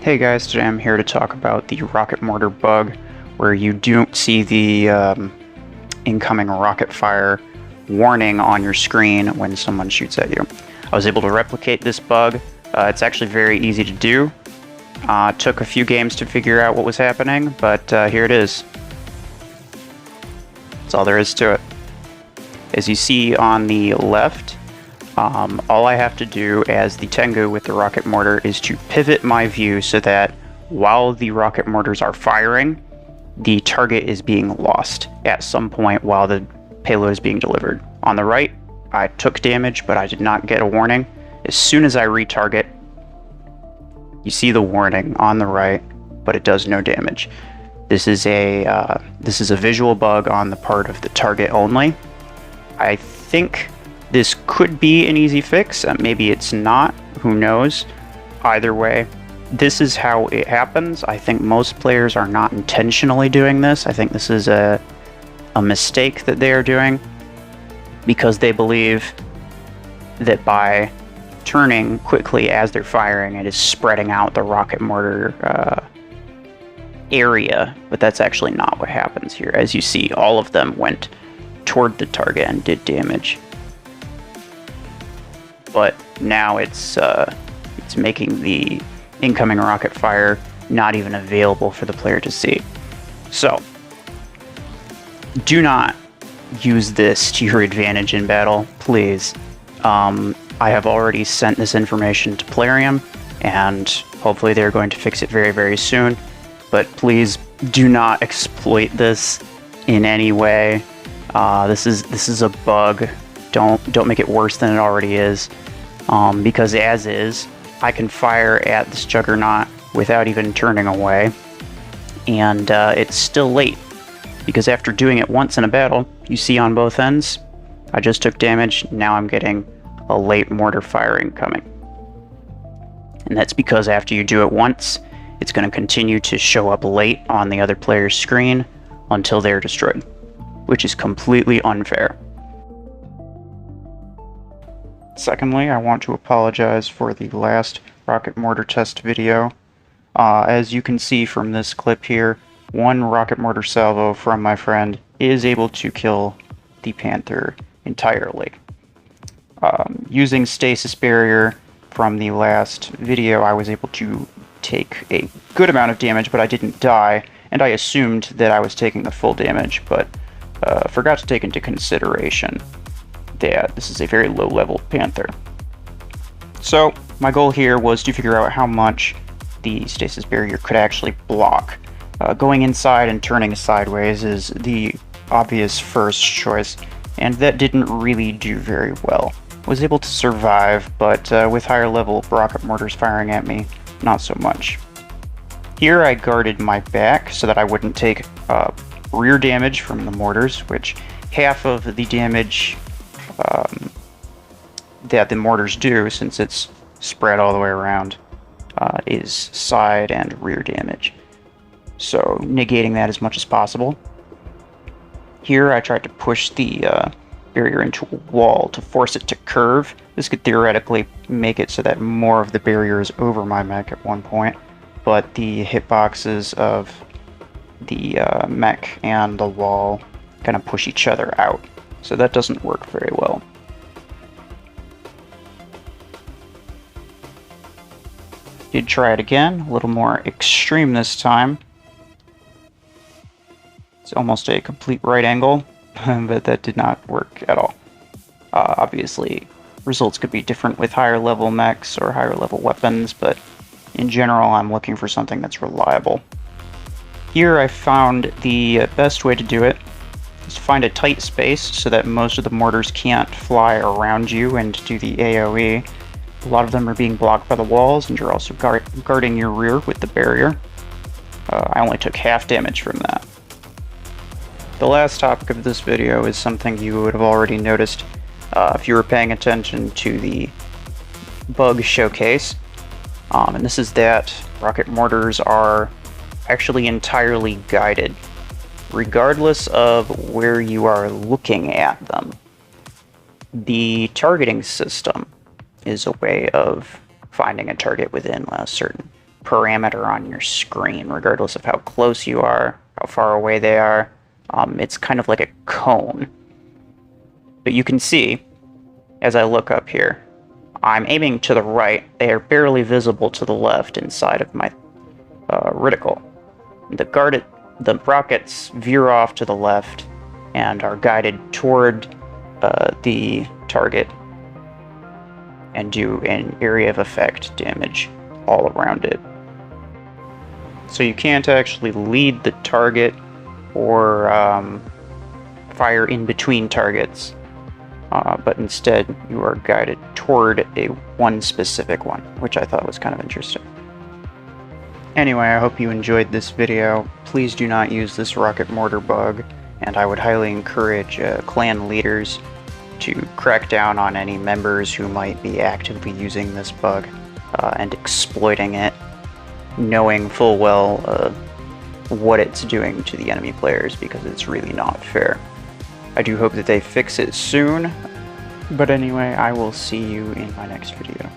Hey guys, today I'm here to talk about the rocket mortar bug where you don't see the incoming rocket fire warning on your screen when someone shoots at you. I was able to replicate this bug. It's actually very easy to do. It took a few games to figure out what was happening, but here it is. That's all there is to it. As you see on the left, all I have to do as the Tengu with the rocket mortar is to pivot my view so that while the rocket mortars are firing, the target is being lost at some point while the payload is being delivered. On the right, I took damage, but I did not get a warning. As soon as I retarget, you see the warning on the right, but it does no damage. This is a visual bug on the part of the target only. I think this could be an easy fix, maybe it's not, who knows. Either way, this is how it happens. I think most players are not intentionally doing this. I think this is a mistake that they are doing because they believe that by turning quickly as they're firing, it is spreading out the rocket mortar area, but that's actually not what happens here. As you see, all of them went toward the target and did damage. But now it's making the incoming rocket fire not even available for the player to see. So, do not use this to your advantage in battle, please. I have already sent this information to Plarium, and hopefully they're going to fix it very, very soon. But please do not exploit this in any way. This is a bug. Don't make it worse than it already is. Because as is, I can fire at this juggernaut without even turning away, and it's still late, because after doing it once in a battle, you see on both ends, I just took damage, now I'm getting a late mortar firing coming. And that's because after you do it once, it's going to continue to show up late on the other player's screen until they're destroyed, which is completely unfair. Secondly, I want to apologize for the last rocket mortar test video. As you can see from this clip here, one rocket mortar salvo from my friend is able to kill the Panther entirely. Using stasis barrier from the last video, I was able to take a good amount of damage, but I didn't die, and I assumed that I was taking the full damage, but forgot to take into consideration that this is a very low-level Panther. So my goal here was to figure out how much the stasis barrier could actually block. Going inside and turning sideways is the obvious first choice, and that didn't really do very well. Was able to survive, but with higher level rocket mortars firing at me, not so much. Here I guarded my back so that I wouldn't take rear damage from the mortars, which half of the damage that the mortars do, since it's spread all the way around, is side and rear damage. So negating that as much as possible. Here I tried to push the barrier into a wall to force it to curve. This could theoretically make it so that more of the barrier is over my mech at one point, but the hitboxes of the mech and the wall kind of push each other out. So that doesn't work very well. Did try it again, a little more extreme this time. It's almost a complete right angle, but that did not work at all. Obviously, results could be different with higher level mechs or higher level weapons, but in general, I'm looking for something that's reliable. Here I found the best way to do it is to find a tight space so that most of the mortars can't fly around you and do the AoE. A lot of them are being blocked by the walls, and you're also guarding your rear with the barrier. I only took half damage from that. The last topic of this video is something you would have already noticed if you were paying attention to the bug showcase. And this is that rocket mortars are actually entirely guided, regardless of where you are looking at them. The targeting system is a way of finding a target within a certain parameter on your screen, regardless of how close you are, how far away they are. It's kind of like a cone. But you can see, as I look up here, I'm aiming to the right. They are barely visible to the left inside of my reticle. The rockets veer off to the left and are guided toward the target and do an area of effect damage all around it. So you can't actually lead the target or fire in between targets, but instead you are guided toward one specific one, which I thought was kind of interesting. Anyway, I hope you enjoyed this video. Please do not use this rocket mortar bug, and I would highly encourage clan leaders to crack down on any members who might be actively using this bug and exploiting it, knowing full well what it's doing to the enemy players, because it's really not fair. I do hope that they fix it soon, but anyway, I will see you in my next video.